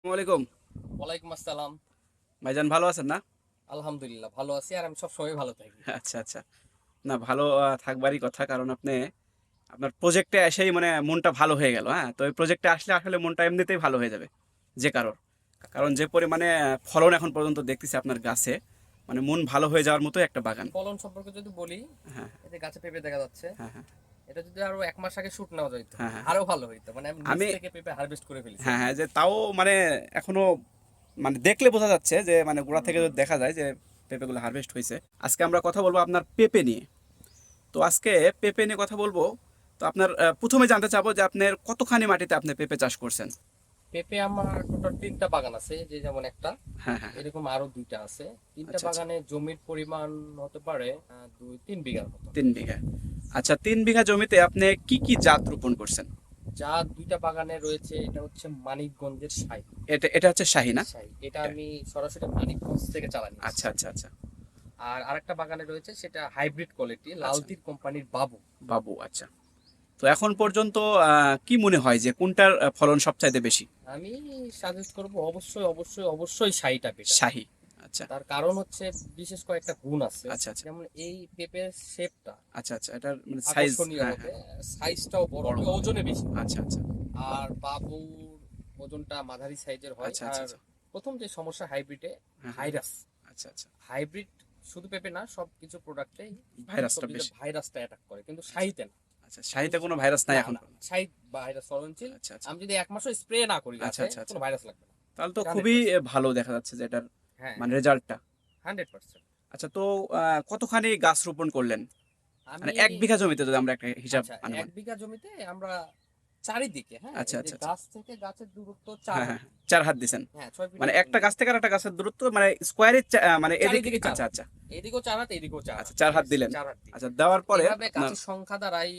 আসসালামাইকুম। ওয়ালাইকুম আসসালাম। ভাইজান ভালো আছেন না? আলহামদুলিল্লাহ ভালো আছি আর আমি সবসময় ভালো থাকি। আচ্ছা, আচ্ছা। না ভালো থাকবারই কথা। কারণ আপনার প্রজেক্টে এসেই মানে মনটা ভালো হয়ে গেল, হ্যাঁ? তো এই প্রজেক্টে আসলে আসলে মনটা এমনিতেই ভালো হয়ে যাবে যে কারোর। কারণ যে পরিমাণে ফলন এখন পর্যন্ত দেখতেছি আপনার গাছে, মানে মন ভালো হয়ে যাওয়ার মতোই একটা বাগান। ফলন সম্পর্কে যদি বলি, হ্যাঁ, এতে গাছে পেঁপে দেখা যাচ্ছে। হ্যাঁ, হ্যাঁ, এটা যদি আরো ১ মাস আগে শুট নেওয়া যাইত, হ্যাঁ, হ্যাঁ, হ্যাঁ। আরো ভালো হইতো। মানে আমি নিচ আমি থেকে পেঁপে হারভেস্ট করে ফেলেছি হ্যাঁ, হ্যাঁ, অলরেডি। যে তাও মানে এখনো মানে দেখলে বোঝা যাচ্ছে যে মানে গোড়া থেকে যদি দেখা যায় যে পেঁপেগুলো হারভেস্ট হইছে। আজকে আমরা কথা বলবো আপনার পেঁপে নিয়ে। তো আজকে পেঁপে নিয়ে কথা বলবো। তো আপনার প্রথমে জানতে চাবো যে আপনার কতখানি মাটিতে আপনি পেঁপে চাষ করছেন? পেঁপে আমার টোটাল ৩টা বাগান আছে, যে যেমন একটা, হ্যাঁ, হ্যাঁ, হ্যাঁ। এরকম আরো ২টা আছে। ৩টা আচ্ছা, আচ্ছা। বাগানে জমির পরিমাণ হতে পারে ২-৩ বিঘার মতো। ৩ বিঘা। আচ্ছা, ৩ বিঘা জমিতে আপনি কি, কি জাত রোপণ করছেন? যা ২টা বাগানে রয়েছে, এটা হচ্ছে মানিকগঞ্জের শাহী। এটা হচ্ছে শাহী না? শাহী এটা এটা আমি সরাসরি মানিকগঞ্জ থেকে চালা নিয়ে আচ্ছা, এসেছি। আচ্ছা, আচ্ছা। আর আরেকটা বাগানে রয়েছে, সেটা হাইব্রিড কোয়ালিটি, আচ্ছা, লালতির কোম্পানির বাবু। বাবু আচ্ছা। তো এখন পর্যন্ত কি মনে হয় যে কোনটার ফলন সবচাইতে বেশি? আমি সাজেস্ট করব অবশ্যই অবশ্যই অবশ্যই শাড়িটা বেটার। শাহী। আচ্ছা, তার কারণ হচ্ছে বিশেষ কয়েকটা গুণ আছে। আচ্ছা, আচ্ছা। যেমন এই পেঁপের শেপটা আচ্ছা, আচ্ছা। এটার মানে সাইজ আকর্ষণীয় হ্যাঁ, হবে, হ্যাঁ। সাইজটাও বড় বড় হবে, হবে। ওজনে বেশি হয়। আচ্ছা, আচ্ছা। আর বাবুর ওজনটা মাঝারি সাইজের হয়। আচ্ছা, আচ্ছা, আর আচ্ছা। প্রথম যে সমস্যা হাইব্রিডে, হ্যাঁ, হ্যাঁ। ভাইরাস। আচ্ছা, আচ্ছা। হাইব্রিড শুধু পেঁপে না, সব কিছু প্রোডাক্টেই ভাইরাসটা সবজিতে বেশি। ভাইরাসটা অ্যাটাক করে, কিন্তু আচ্ছা, শাড়িতে না। আচ্ছা। শাহীতে কোনো ভাইরাস নাই না এখন না, পর্যন্ত? শাড়ি ভাইরাস সরঞ্চিল। আচ্ছা, আচ্ছা। আমি যদি ১ মাসও স্প্রে না করি আচ্ছা, গাছে, আচ্ছা, আচ্ছা। কোনো ভাইরাস লাগবে না। তাহলে তো এটা খুবই 100%। ভালো দেখা যাচ্ছে যে এটার হ্যাঁ মানে হ্যাঁ, রেজাল্টটা। 100%। আচ্ছা, তো কতখানি গাছ রোপণ করলেন? মানে আমি ১ বিঘা জমিতে যদি আমরা একটা হিসাব আচ্ছা, এক আনুমান। বিঘা জমিতে আমরা চারিদিকে, হ্যাঁ, আচ্ছা, এই যে আচ্ছা, আচ্ছা। গাছ থেকে গাছের দূরত্ব ৪ হ্যাঁ, হাত। হ্যাঁ, হ্যাঁ। ৪ হাত দিছেন। হ্যাঁ, ৬ মানে ফিটের মতন একটা গাছ দিই। থেকে আরেকটা গাছের দূরত্ব মানে স্কয়ারে মানে এদিকে চারিদিকে ৪ আচ্ছা, হাত। আচ্ছা। এদিকেও ৪ হাত, এদিকেও ৪ আচ্ছা, হাত। ৪ ঠিক হাত আছে? দিলেন। ৪ হাত দিই। আচ্ছা, দেওয়ার পরে এইভাবে আপনার গাছের সংখ্যা দ্বারাই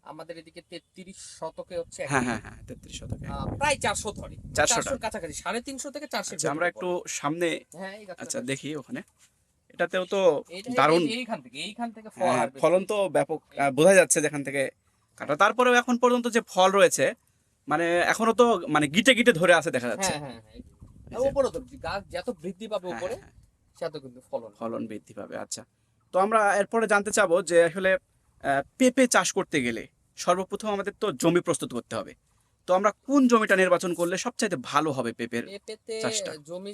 আমাদের এদিকে ৩৩ শতকে হচ্ছে ১ হ্যাঁ, বিঘা। হ্যাঁ, হ্যাঁ, ৩৩ শতকে। প্রায় ৪০০ ধরি। মানে ৪০০ টা। ৪০০ র কাছাকাছি, ৩৫০ থেকে ৪০০ এর আচ্ছা, আমরা ভেতরে একটু পড়ে। সামনে হ্যাঁ, এই গাছটা আচ্ছা রয়েছে। দেখি ওখানে। এটাতেও তো এইটা এই দারুণ যে এইখান থেকে ফল হ্যাঁ, হারভেস্ট ফলন তো হয়েছে। ব্যাপক এই যে, বোঝা যাচ্ছে যেখান থেকে কাটা। হ্যাঁ তারপরেও এখন পর্যন্ত যে ফল রয়েছে মানে এখনো তো মানে গিটে, গিটে ধরে আছে দেখা যাচ্ছে। হ্যাঁ হ্যাঁ হ্যাঁ, এই যে। এই আর যে উপরে তো গাছ যত বৃদ্ধি পাবে হ্যাঁ, উপরে, হ্যাঁ, হ্যাঁ। তত কিন্তু ফলন হবে। ফলন বৃদ্ধি পাবে। আচ্ছা। তো আমরা এরপরে জানতে চাবো যে আসলে পেঁপে চাষ করতে গেলে সর্বপ্রথম আমাদের তো জমি প্রস্তুত করতে হবে। তো আমরা কোন জমিটা নির্বাচন করলে সবচাইতে ভালো হবে পেঁপের পেঁপেতে চাষটা? জমি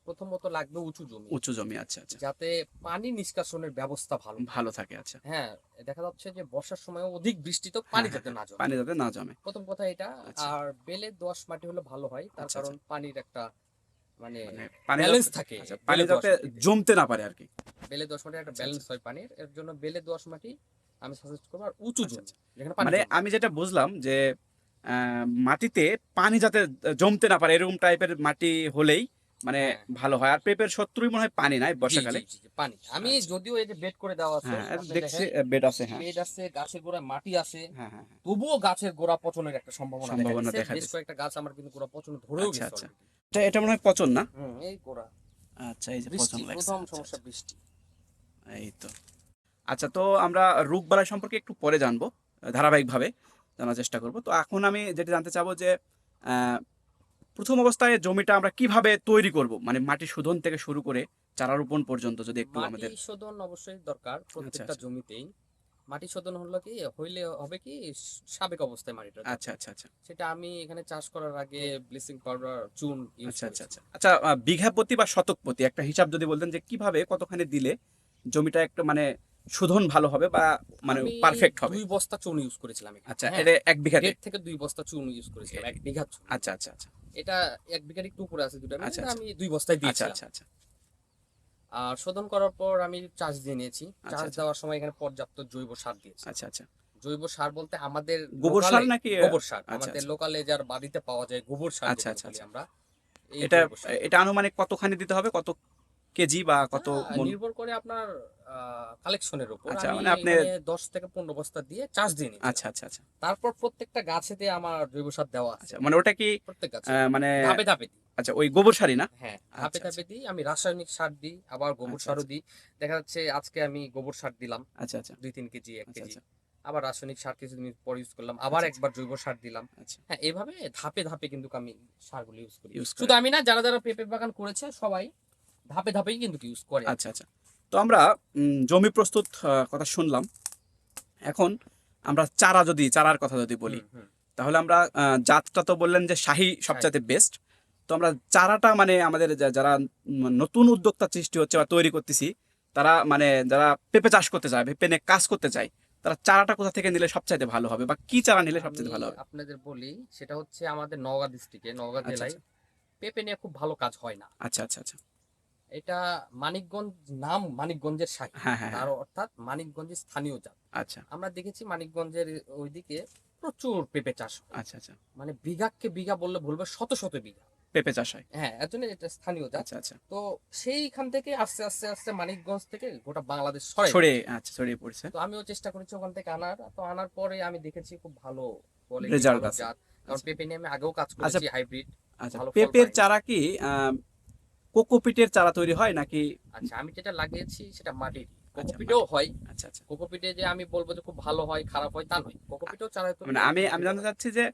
প্রথমত লাগবে উঁচু জমি, উঁচু জমি আচ্ছা, আচ্ছা। যাতে পানি নিষ্কাশনের ব্যবস্থা ভালো থাকে। ভালো থাকে আচ্ছা। হ্যাঁ, দেখা যাচ্ছে যে বর্ষার সময় অধিক বৃষ্টিতে হ্যাঁ, পানি হ্যাঁ, যাতে হ্যাঁ। না জমে। পানি যাতে না জমে। প্রথম কথা এটা। আচ্ছা, আর বেলে দোআঁশ মাটি হলে ভালো হয়, তার আচ্ছা, আচ্ছা। কারণ পানির একটা মানে মানে পানি যাতে ব্যালেন্স থাকে আচ্ছা, পানি বেলে দোআঁশ যাতে মাটিতে। জমতে না পারে আরকি। বেলে দোআঁশ মাটির একটা আচ্ছা, আচ্ছা। ব্যালেন্স হয় পানির, এর জন্য বেলে দোআঁশ মাটি আমি সাজেস্ট করবো। আর উঁচু আচ্ছা, জমি আচ্ছা। যেখানে পানি মানে জমবে আমি না। যেটা বুঝলাম যে আ মাটিতে পানি যাতে জমতে না পারে এরকম টাইপের মাটি হলেই মানে হ্যাঁ ভালো হয়। আর পেঁপের শত্রুই মনে হয় পানি নাই জি জি বর্ষাকালে। জি জি, পানি। আমি আচ্ছা। যদিও এই যে বেড করে দেওয়া আছে, হ্যাঁ, আপনি দেখছি দেখেন, বেড আছে হ্যাঁ। বেড আছে, গাছের গোড়ায় মাটি আছে, হ্যাঁ, হ্যাঁ, হ্যাঁ। তবুও গাছের গোড়া পচনের একটা সম্ভাবনা দেখা সম্ভাবনা দিচ্ছে। দেখা বেশ দিছে। কয়েকটা গাছ আমার কিন্তু গোড়া পচন ধরেও আচ্ছা, গেছে আচ্ছা। অলরেডি। এটা মনে হয় পচন না? এই গোড়া। আচ্ছা, এই যে পচন বৃষ্টি, লাগছে। প্রথম আচ্ছা, সমস্যা আচ্ছা। বৃষ্টি। এই তো। আচ্ছা, তো আমরা রোগবালাই সম্পর্কে একটু পরে জানবো। ধারাবাহিকভাবে জানার চেষ্টা করব। তো এখন আমি যেটা জানতে চাবো যে আ ১ম অবস্থায় জমিটা আমরা কিভাবে তৈরি করব? মানে মাটি শোধন থেকে শুরু করে চারা রোপণ পর্যন্ত যদি একটু মাটি আমাদের শোধন অবশ্যই দরকার আচ্ছা, প্রত্যেকটা আচ্ছা। জমিতেই। মাটি শোধন হলো কি হইলে হবে কি, সাবেক অবস্থায় মাটিটা আচ্ছা, যাবে। আচ্ছা, আচ্ছা। সেটা আমি এখানে চাষ করার আগে ব্লিচিং পাউডার, চুন ইউজ আচ্ছা, আচ্ছা, করেছি। আচ্ছা। আচ্ছা, বিঘা প্রতি বা শতক প্রতি একটা হিসাব যদি বলতেন যে কিভাবে কতখানি দিলে জমিটা একটু মানে শোধন ভালো হবে বা মানে আমি পারফেক্ট হবে? ২ বস্তা চুন ইউজ করেছিলাম এখানে, আচ্ছা, হ্যাঁ? এটা ১ বিঘাতে? ১.৫ থেকে ২ বস্তা চুন ইউজ করেছিলাম, এ ১ বিঘা চুন। আচ্ছা, আচ্ছা, আচ্ছা। এটা ১ বিঘার একটু উপরে আছে ২ টা মিলে, আচ্ছা, এটা আচ্ছা। আমি ২ বস্তায় আচ্ছা, দিয়েছিলাম। আচ্ছা, আচ্ছা। আর শোধন করার পর আমি চাষ দিয়ে নিয়েছি। আচ্ছা, চাষ আচ্ছা। দেওয়ার সময় এখানে পর্যাপ্ত জৈব সার দিয়েছি। আচ্ছা, আচ্ছা। জৈব সার বলতে আমাদের গোবর সার লোকালে নাকি গোবর সার। আচ্ছা, আমাদের আচ্ছা। লোকালে যার বাড়িতে পাওয়া যায় গোবর সার আচ্ছা, যেগুলো আচ্ছা, বলি আচ্ছা। আমরা, এই এটা জৈব সার। এটা আনুমানিক কতখানি দিতে হবে? কত কেজি বা এটা কত মণ? নির্ভর করে আপনার কালেকশনের উপর। আচ্ছা, আমি মানে আপনি এখানে ১০ থেকে ১৫ বস্তা দিয়ে চাষ দিয়ে আচ্ছা, নিয়েছিলাম। আচ্ছা, আচ্ছা। তারপর প্রত্যেকটা গাছেতে আমার জৈব সার দেওয়া আছে। আচ্ছা, মানে ওটা কি প্রত্যেক গাছে মানে ধাপে ধাপে দিই। আচ্ছা ওই গোবর সারই না? হ্যাঁ, ধাপে আচ্ছা, আচ্ছা। ধাপে দিই। আমি রাসায়নিক সার দিই, আবার গোবর আচ্ছা, সারও আচ্ছা। দিই। দেখা যাচ্ছে আজকে আমি গোবর সার দিলাম আচ্ছা, আচ্ছা। ২-৩ কেজি, ১ আচ্ছা, কেজি। আচ্ছা। আবার রাসায়নিক সার কিছুদিন পর ইউজ করলাম, আবার আচ্ছা, একবার জৈব সার দিলাম। আচ্ছা হ্যাঁ, এভাবে ধাপে ধাপে কিন্তু আমি সারগুলো ইউজ করি। ইউজ শুধু করেন। আমি না, যারা যারা পেঁপে বাগান করেছে সবাই ধাপে ধাপেই কিন্তু ইউজ করে আর আচ্ছা কি। আচ্ছা। তো আমরা জমি প্রস্তুত কথা শুনলাম। এখন আমরা চারার কথা যদি বলি, হুম হুম। তাহলে আমরা জাতটা তো বললেন যে শাহী শাহী। সবচাইতে বেস্ট। তো আমরা চারাটা মানে আমাদের যারা নতুন উদ্যোক্তা সৃষ্টি হচ্ছে বা তৈরি করতেছি, তারা মানে যারা পেঁপে চাষ করতে চায়, পেঁপে নিয়ে কাজ করতে চায়, তারা চারাটা কোথা থেকে নিলে সবচাইতে ভালো হবে বা কি চারা নিলে আমি সবচাইতে ভালো হবে? আপনাদের বলি, সেটা হচ্ছে আমাদের নওগাঁ ডিস্ট্রিক্টে, নওগাঁ আচ্ছা জেলায় আচ্ছা পেঁপে নিয়ে খুব ভালো কাজ হয় না। আচ্ছা আচ্ছা আচ্ছা। এটা মানিকগঞ্জ, নাম মানিকগঞ্জের শাহী, হ্যাঁ হ্যাঁ তার হ্যাঁ। অর্থাৎ মানিকগঞ্জের স্থানীয় জাত। আচ্ছা আমরা দেখেছি মানিকগঞ্জের ওইদিকে প্রচুর পেঁপে চাষ হয়, আচ্ছা আচ্ছা। মানে বিঘাকে বিঘা বললে ভুলবে, শত শত বিঘা। পেঁপে চাষ হয়। হ্যাঁ, এর জন্য এটা স্থানীয় জাত। আচ্ছা আচ্ছা। তো সেইখান থেকে আস্তে আস্তে আস্তে মানিকগঞ্জ থেকে গোটা বাংলাদেশ ছড়াই ছড়িয়ে পড়েছে। আচ্ছা ছড়িয়ে পড়ছে। তো আমিও চেষ্টা করেছি ওখান থেকে আনার, তো আনার পরে আমি দেখেছি খুব ভালো কোয়ালিটি, রেজাল্ট ভালো আছে। জাত। কারণ আচ্ছা পেঁপে নিয়ে আমি আগেও কাজ আচ্ছা করেছি, হাইব্রিড আচ্ছা। ভালো ফল পেঁপের পাই। চারা কি কোকোপিটের চারা তৈরি হয় নাকি? আচ্ছা, আমি যেটা লাগিয়েছি সেটা মাটির, আচ্ছা কোকোপিটেও মাটি। হয়। আচ্ছা আচ্ছা। কোকোপিটে যে আমি বলবো যে খুব ভালো হয় খারাপ হয় তা নয়, কোকোপিটেও চারা মানে করলে আমি আমি মাটিরও জানতে হয়। চাচ্ছি যে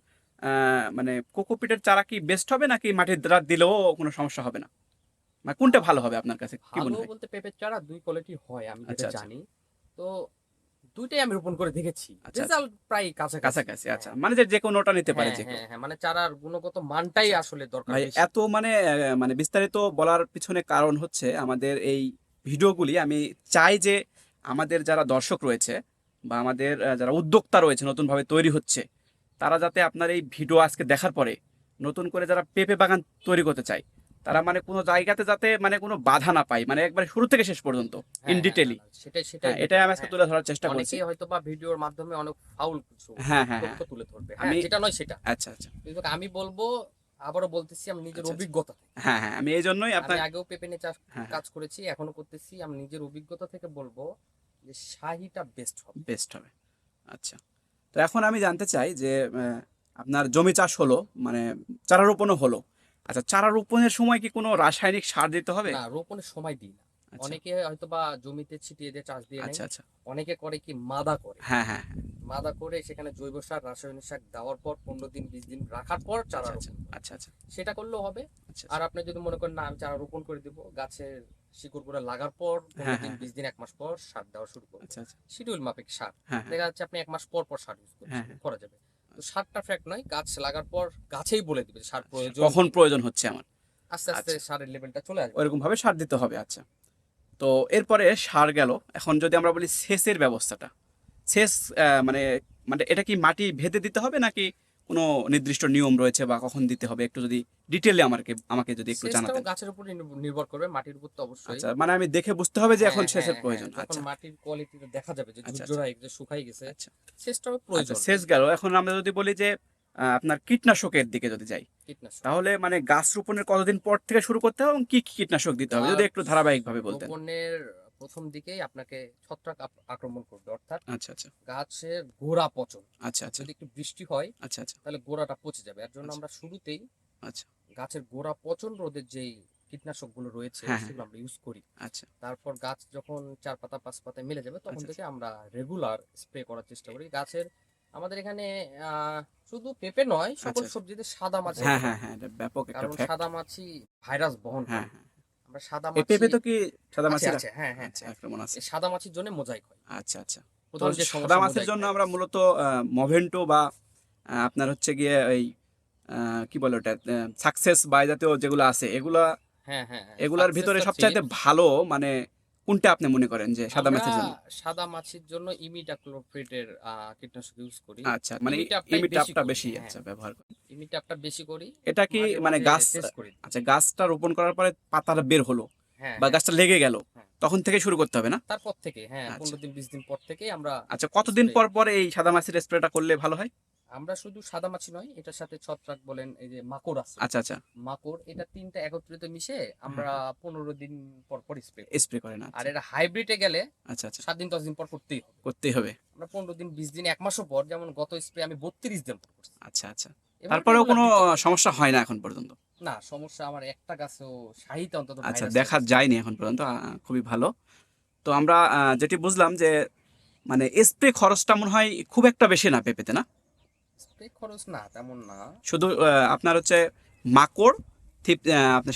মানে কোকোপিটের চারা কি বেস্ট হবে নাকি মাটির দ্বারা দিলেও কোনো সমস্যা হবে না? মানে কোনটা ভালো হবে আপনার কাছে কি ভালো মনে হয়? বলতে পেঁপের চারা দুই কোয়ালিটি হয় আমি যেটা আচ্ছা আচ্ছা জানি। তো দুইটাই আমি রোপণ করে দেখেছি, আচ্ছা আচ্ছা। রেজাল্ট প্রায় কাছাকাছি। কাছাকাছি আচ্ছা। হ্যাঁ মানে যে কোনোটা নিতে পারে হ্যাঁ যে কেউ। হ্যাঁ হ্যাঁ, মানে চারার গুণগত মানটাই আচ্ছা আচ্ছা। আসলে দরকার ভাই বেশি। এত মানে মানে বিস্তারিত বলার পিছনে কারণ হচ্ছে আমাদের এই ভিডিওগুলি আমি চাই যে আমাদের যারা দর্শক রয়েছে বা আমাদের যারা উদ্যোক্তা রয়েছে নতুনভাবে তৈরি হচ্ছে, তারা যাতে আপনার এই ভিডিও আজকে দেখার পরে নতুন করে যারা পেঁপে বাগান তৈরি করতে চায়, তারা মানে কোনো জায়গাতে যাতে মানে কোনো বাধা না পায়, মানে একবারে শুরু থেকে শেষ পর্যন্ত ইন হ্যাঁ হ্যাঁ, না ডিটেইলি। না, সেটাই সেটাই হ্যাঁ, এটাই বেটার। আমি আজকে হ্যাঁ, তুলে ধরার চেষ্টা করেছি। অনেকেই হয়তো বা ভিডিওর মাধ্যমে অনেক ফাউল কিছু হ্যাঁ হ্যাঁ হ্যাঁ। তথ্য তুলে ধরবে, হ্যাঁ, আমি যেটা নয় সেটা। আচ্ছা আচ্ছা কিন্তু আমি বলবো, আবারও বলতেছি, আমি নিজের আচ্ছা আচ্ছা। অভিজ্ঞতা থেকে, হ্যাঁ হ্যাঁ, আমি এই জন্যই আমি আপনার আগেও পেঁপে নিয়ে চাষ হ্যাঁ হ্যাঁ কাজ করেছি, এখনো করতেছি, আমি নিজের অভিজ্ঞতা থেকে বলবো যে শাহিটা বেস্ট হবে। বেস্ট হবে। আচ্ছা। তো এখন আমি জানতে চাই যে আপনার জমি চাষ হলো, মানে চারা রোপণও হলো। আচ্ছা, চারা রোপণের সময় কি কোনো রাসায়নিক সার দিতে হবে? না, রোপণের সময় দিই না। আচ্ছা অনেকে হয়তো বা জমিতে ছিটিয়ে দিয়ে চাষ দিয়ে নেয়, আচ্ছা আচ্ছা। অনেকে করে কি মাদা করে, হ্যাঁ হ্যাঁ হ্যাঁ। মাদা করে সেখানে জৈব সার রাসায়নিক সার দেওয়ার পর 15 দিন 20 দিন রাখার পর চারা আচ্ছা আচ্ছা রোপণ করে। আচ্ছা আচ্ছা সেটা করলেও হবে। আচ্ছা আর আচ্ছা। আপনি যদি মনে করেন না আমি চারা রোপণ করে দিব, গাছের শিকড় গুলো লাগার পর হ্যাঁ 15 দিন হ্যাঁ 20 দিন 1 মাস পর সার দেওয়া শুরু করবে। আচ্ছা আচ্ছা। শিডিউল মাফিক সার, হ্যাঁ হ্যাঁ দেখা যাচ্ছে আপনি 1 মাস পর পর সার ইউজ হ্যাঁ করছেন, হ্যাঁ। করা যাবে। তো সারটা ফ্যাক্ট নয়, গাছ লাগার পর গাছেই বলে দিবে যে সার আচ্ছা, প্রয়োজন কখন কি। প্রয়োজন হচ্ছে আমার? আস্তে আস্তে আচ্ছা, সারের লেভেলটা চলে আসবে ওইরকম তখন। ভাবে সার দিতে হবে। আচ্ছা। তো এরপরে সার গেল। এখন যদি আমরা বলি সেচের ব্যবস্থাটা, সেচ মানে মানে এটা কি মাটি ভেদে দিতে হবে নাকি কোনো নির্দিষ্ট নিয়ম রয়েছে বা কখন দিতে হবে একটু যদি ডিটেইলে আমাকে যদি একটু সেচটাও জানাতেন। গাছের উপর নির্ভর করবে, মাটির উপর তো অবশ্যই। আচ্ছা, মানে আমি দেখে বুঝতে হবে যে এখন হ্যাঁ হ্যাঁ সেচের হ্যাঁ, প্রয়োজন। যখন আচ্ছা মাটির কোয়ালিটিটা দেখা যাবে যে আচ্ছা আচ্ছা ঝুরঝুরা যে শুকাই গেছে, আচ্ছা সেচটাও আচ্ছা। প্রয়োজন সেচ এই গেল। এখন আমরা যদি বলি যে আপনার কীটনাশকের দিকে যদি যাই, কীটনাশক। তাহলে মানে গাছ রোপণের কতদিন পর থেকে শুরু করতে হবে এবং কি কি কীটনাশক দিতে হবে যদি গাছ একটু ধারাবাহিকভাবে বলতেন। রোপণের প্রথম দিকেই আপনাকে ছত্রাক আক্রমণ করবে, অর্থাৎ আচ্ছা আচ্ছা গাছের গোড়া পচন। আচ্ছা আচ্ছা যদি একটু বৃষ্টি হয় আচ্ছা আচ্ছা তাহলে গোড়াটা পচে যাবে, এর জন্য আচ্ছা আমরা শুরুতেই আচ্ছা। গাছের গোড়া পচন রোধের যেই কীটনাশকগুলো রয়েছে হ্যাঁ হ্যাঁ সেগুলো আমরা ইউজ করি। আচ্ছা তারপর গাছ যখন 4 পাতা 5 পাতায় মিলে যাবে তখন আচ্ছা থেকে আমরা রেগুলার স্প্রে করার চেষ্টা করি গাছের। আমাদের এখানে আহ, শুধু পেঁপে নয়, সকল আচ্ছা আচ্ছা। সবজিতে সাদা মাছি হ্যাঁ আক্রমণ হ্যাঁ হ্যাঁ, হয়। এটা ব্যাপক একটা কারণ ফ্যাক্ট। সাদা মাছি ভাইরাস বহন হ্যাঁ করে। হ্যাঁ। আমরা সাদা এই মাছি পেঁপে তো কি সাদা আছে মাছিরা? আছে, হ্যাঁ হ্যাঁ আচ্ছা, হ্যাঁ। আক্রমণ আছে। এই সাদা মাছির জন্য মোজাইক হয়, আচ্ছা আচ্ছা। তো প্রধান যে সাদা সমস্যা মাছির মোজাইক জন্য আমরা ভাইরাস। মূলত মভেন্টো বা আপনার হচ্ছে গিয়ে ওই কি বলে ওটা সাকসেস বা এই জাতীয় যেগুলো আছে এগুলা, হ্যাঁ হ্যাঁ হ্যাঁ, এগুলার সাকসেস ভিতরে বা সবচাইতে থ্রিপস। ভালো মানে কোনটা আপনি মনে করেন যে সাদা আমরা মাছির জন্য? সাদা মাছির জন্য ইমিডাক্লোপ্রিডের কীটনাশক ইউজ করি। আচ্ছা, মানে ইমিটাপটাই বেশি ইমিটাপটা করি, বেশি হ্যাঁ, আচ্ছা ব্যবহার করেন। ইমিটাপটা বেশি করি। এটা কি মাঝে মানে মাঝে গাছ টেস্ট করি। আচ্ছা গাছটা রোপণ করার পরে পাতাটা বের হলো হ্যাঁ বা হ্যাঁ গাছটা লেগে গেল, হ্যাঁ, তখন থেকে শুরু করতে হবে না? তারপর থেকে হ্যাঁ আচ্ছা 15 দিন 20 দিন পর থেকেই আমরা আচ্ছা। কতদিন স্প্রে। পর পর এই সাদা মাছির স্প্রেটা করলে ভালো হয়? আমরা শুধু সাদা মাছি নয়, এটার সাথে ছত্রাক বলেন, এই যে মাকড় আছে, আচ্ছা আচ্ছা। মাকড়, এটা তিনটা একত্রিত মিশে হ্যাঁ আমরা 15 দিন পর পর স্প্রে করি। স্প্রে করেন। আর আচ্ছা এটা হাইব্রিডে গেলে আচ্ছা আচ্ছা। 7 দিন 10 দিন পর করতেই হবে। করতেই হবে। আমরা 15 দিন 20 দিন 1 মাসও পর, যেমন গত স্প্রে আমি 32 দিন পর করছি। আচ্ছা আচ্ছা। এভাবে তারপরেও রেগুলার কোনো দিতে হবে। সমস্যা হয় না এখন পর্যন্ত? না, সমস্যা আমার একটা গাছেও শাহিতে অন্তত আচ্ছা, ভাইরাস দেখা হয়নি। যায়নি এখন পর্যন্ত। খুবই ভালো। তো আমরা যেটি বুঝলাম যে মানে স্প্রে খরচটা মনে হয় খুব একটা বেশি না পেঁপেতে, না? স্প্রে খরচ না তেমন না। শুধু আপনার হচ্ছে মাকড়, আপনার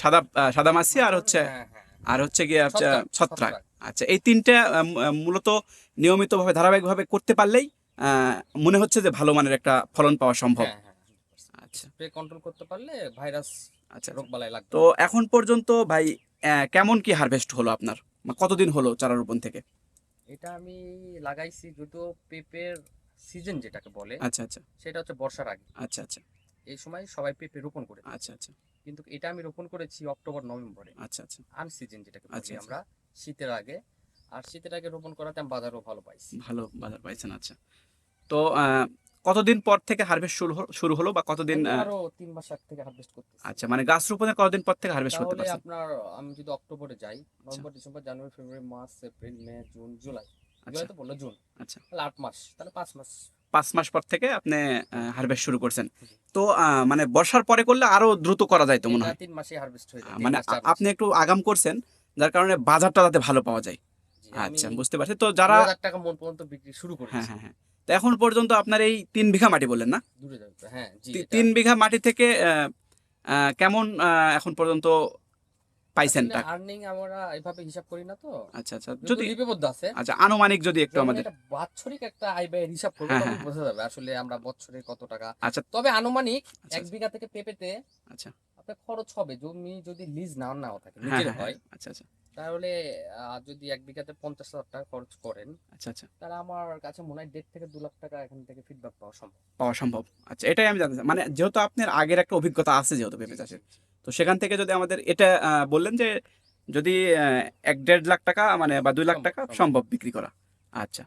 সাদা মাছি, আর হচ্ছে হ্যাঁ হ্যাঁ, গিয়ে হচ্ছে ছত্রাক ছত্রাক। ছত্রাক। আচ্ছা, এই তিনটা মূলত নিয়মিতভাবে ধারাবাহিকভাবে করতে পারলেই মনে হচ্ছে যে ভালো মানের একটা ফলন পাওয়া সম্ভব। হ্যাঁ হ্যাঁ, আচ্ছা স্প্রে কন্ট্রোল করতে পারলে ভাইরাস আচ্ছা রোগ বালাই লাগবে তো না। এখন পর্যন্ত ভাই কেমন কি হারভেস্ট হলো আপনার? কতদিন হলো চারা রোপণ থেকে? এটা আমি লাগাইছি যদিও পেঁপের সিজন যেটাকে বলে আচ্ছা আচ্ছা সেটা হচ্ছে বর্ষার আগে। আচ্ছা আচ্ছা এই সময় সবাই পেঁপে রোপণ করে থাকে। আচ্ছা আচ্ছা কিন্তু এটা আমি রোপণ করেছি অক্টোবর নভেম্বরে, আচ্ছা আচ্ছা আনসিজন যেটাকে আচ্ছা, বলি আচ্ছা। আমরা, শীতের আগে। আর শীতের আগে রোপণ করাতে আমি বাজারও ভালো পাইছি। ভালো বাজার পাইছেন। আচ্ছা, তো কতদিন পর থেকে হারভেস্ট শুরু হলো, বা কতদিন? আমি আরো 3 মাস আগ থেকে হারভেস্ট করতেছি। আচ্ছা, মানে গাছ রোপণের কতদিন পর থেকে হারভেস্ট করতে তাহলে পারছেন? আপনার আমি যদি অক্টোবরে যাই, November December January February March April May June July, আচ্ছা জুলাই তো বললো জুন, আচ্ছা, তাহলে 8 মাস, তাহলে 5 মাস। 5 মাস পর থেকে আপনি হারভেস্ট শুরু করছেন। তো মানে বর্ষার পরে করলে আরো দ্রুত করা যায় তো মনে এটা হয়। 3 মাসে হারভেস্ট হয়ে যায়, মানে 3 মাস 4 আপনি মাসে। একটু আগাম করছেন, যার কারণে বাজারটা যাতে ভালো পাওয়া যায়। জি, আমি আচ্ছা, বুঝতে পারছি। তো যারা 2000 টাকা মন পর্যন্ত বিক্রি শুরু হ্যাঁ করেছি। হ্যাঁ হ্যাঁ, তো এখন পর্যন্ত আপনার এই 3 বিঘা মাটি বললেন, না? দূরে যাবে তো, হ্যাঁ জি, এটা 3 বিঘা মাটি থেকে কেমন এখন পর্যন্ত পাইছেন আসলে টাকা? আর্নিং আমরা এভাবে হিসাব করি না তো, আচ্ছা আচ্ছা, যদিও যদি লিপিবদ্ধ আছে। আচ্ছা আনুমানিক যদি একটু যখন আমাদের। এটা বাৎসরিক একটা আয় ব্যয়ের হিসাব করবো হ্যাঁ তখন হ্যাঁ হ্যাঁ, বোঝা যাবে আসলে আমরা বছরে কত টাকা। আচ্ছা তবে আনুমানিক আচ্ছা 1 বিঘা থেকে পেঁপেতে আচ্ছা, আপনার খরচ হবে, জমি যদি লিজ নাও থাকে হ্যাঁ নিজের হ্যাঁ হ্যাঁ, হয়, আচ্ছা আচ্ছা তাহলে যদি 1 বিঘাতে 50,000 টাকা খরচ করেন, আচ্ছা আচ্ছা, তাহলে আমার কাছে মনে হয় 1.5 থেকে 2 লাখ টাকা এখান থেকে ফিডব্যাক পাওয়া সম্ভব। পাওয়া সম্ভব। আচ্ছা, এটাই আমি জানতে চাই। মানে যেহেতু আপনার আগের একটা অভিজ্ঞতা আছে যেহেতু জি পেঁপে জি চাষের, জি। তো সেখান থেকে যদি আমাদের এটা বললেন যে যদি 1-1.5 লাখ টাকা মানে বা 2 লাখ টাকা সম্ভব। সম্ভব বিক্রি করা। আচ্ছা,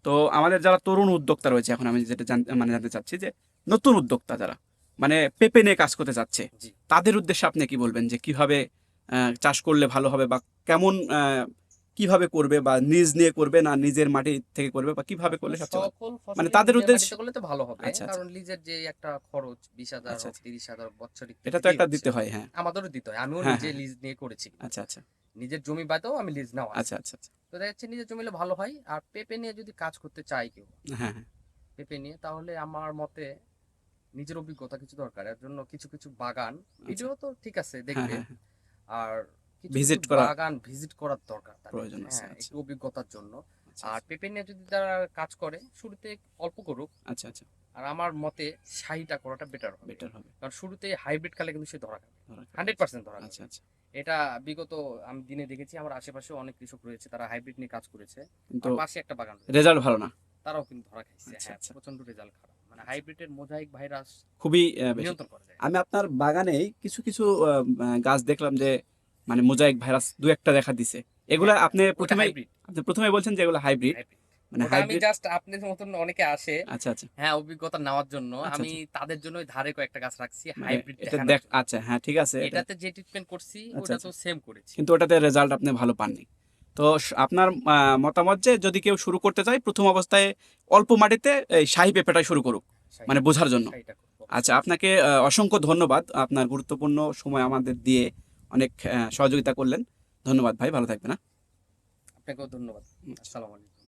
তো আমাদের যারা তরুণ উদ্যোক্তা রয়েছে, এখন আমি যেটা মানে জানতে চাচ্ছি যে নতুন উদ্যোক্তা যারা মানে পেঁপে নিয়ে কাজ করতে চাচ্ছে, জি, তাদের উদ্দেশ্যে আপনি কি বলবেন যে কিভাবে চাষ করলে ভালো হবে, বা কেমন কিভাবে করবে, বা নিজ নিয়ে করবে না নিজের মাটি থেকে করবে, বা কিভাবে করলে আসলে সবচেয়ে ভালো? সকল মানে ফসলই তাদের নিজের উদ্দেশ্য। মাটিতে করলে তো ভালো হবে, আচ্ছা আচ্ছা কারণ লিজের যে একটা খরচ 20,000 আচ্ছা হোক আচ্ছা, 30,000 বছরিক তো এটা তো দিতেই একটা হচ্ছে। দিতে হয়, হ্যাঁ আমাদেরও দিতে হয়, আমিও হ্যাঁ নিজে হ্যাঁ, লিজ নিয়ে করেছি, আচ্ছা আচ্ছা নিজের জমি বাদেও আমি লিজ নেওয়া আছে। আচ্ছা আচ্ছা আচ্ছা, তো দেখা যাচ্ছে নিজের জমি হলে ভালো হয়। আর পেঁপে নিয়ে যদি কাজ করতে চাই কেউ, হ্যাঁ হ্যাঁ পেঁপে নিয়ে, তাহলে আমার মতে নিজের অভিজ্ঞতা কিছু দরকার। এর জন্য কিছু কিছু বাগান, আচ্ছা, ভিডিও তো ঠিক আছে হ্যাঁ দেখবে, হ্যাঁ হ্যাঁ, আর কিছু কিছু ভিজিট করা বাগান ভিজিট করার দরকার তাদের, প্রয়োজন আছে। হ্যাঁ আচ্ছা একটু অভিজ্ঞতার জন্য। আচ্ছা আর পেঁপে নিয়ে যদি তারা কাজ করে শুরুতে অল্প করুক, আচ্ছা আচ্ছা, আর আমার মতে শাহিটা করাটা বেটার হবে। বেটার হবে, কারণ শুরুতে হাইব্রিড খালে কিন্তু সে ধরা খাবে, ধরা যাক। 100% ধরা আচ্ছা খাবে। আচ্ছা, এটা বিগত আমি দিনে দেখেছি, আমার আশেপাশে অনেক কৃষক রয়েছে তারা হাইব্রিড নিয়ে কাজ করেছে। কিন্তু আর পাশে একটা বাগান রয়েছে, রেজাল্ট ভালো না। তারাও কিন্তু ধরা খাইছে। আচ্ছা হ্যাঁ, আচ্ছা, প্রচন্ড রেজাল্ট খারাপ, মানে আচ্ছা, হাইব্রিডের মোজাইক ভাইরাস খুবই বেশি। নিয়ন্ত্রণ করা যায় না। আমি আপনার বাগানে কিছু কিছু গাছ দেখলাম যে মানে মোজাইক ভাইরাস দু একটা দেখা দিছে। এগুলা হ্যাঁ হ্যাঁ, আপনি ওটা প্রথমেই হাইব্রিড। বলছেন যে এগুলো হাইব্রিড। হাইব্রিড মানে ওটা আমি হাইব্রিড। জাস্ট আপনাদের মতন অনেকে আসে, আচ্ছা আচ্ছা হ্যাঁ অভিজ্ঞতা নেওয়ার জন্য আচ্ছা আমি আচ্ছা, তাদের জন্যই ধারে কয়েকটা গাছ রাখছি মানে হাইব্রিড এটা দেখানোর জন্য। আচ্ছা হ্যাঁ, ঠিক আছে এটা। এটাতে যে ট্রিটমেন্ট করছি আচ্ছা ওটা আচ্ছা, তো সেম করেছি। কিন্তু ওটাতে রেজাল্ট আপনি ভালো পাননি। তো আপনার মতামত যে যদি কেউ শুরু করতে চায় প্রথম অবস্থায় অল্প মাটিতে এই শাহী পেঁপেটাই শুরু করুক, মানে শাহিটা বোঝার জন্য। শাহিটা করবো আচ্ছা, অবশ্যই। আপনাকে অসংখ্য ধন্যবাদ, আপনার গুরুত্বপূর্ণ সময় আমাদের দিয়ে অনেক সহযোগিতা করলেন। ধন্যবাদ ভাই, ভালো থাকবেন। আপনাকেও ধন্যবাদ। আসসালামু আলাইকুম।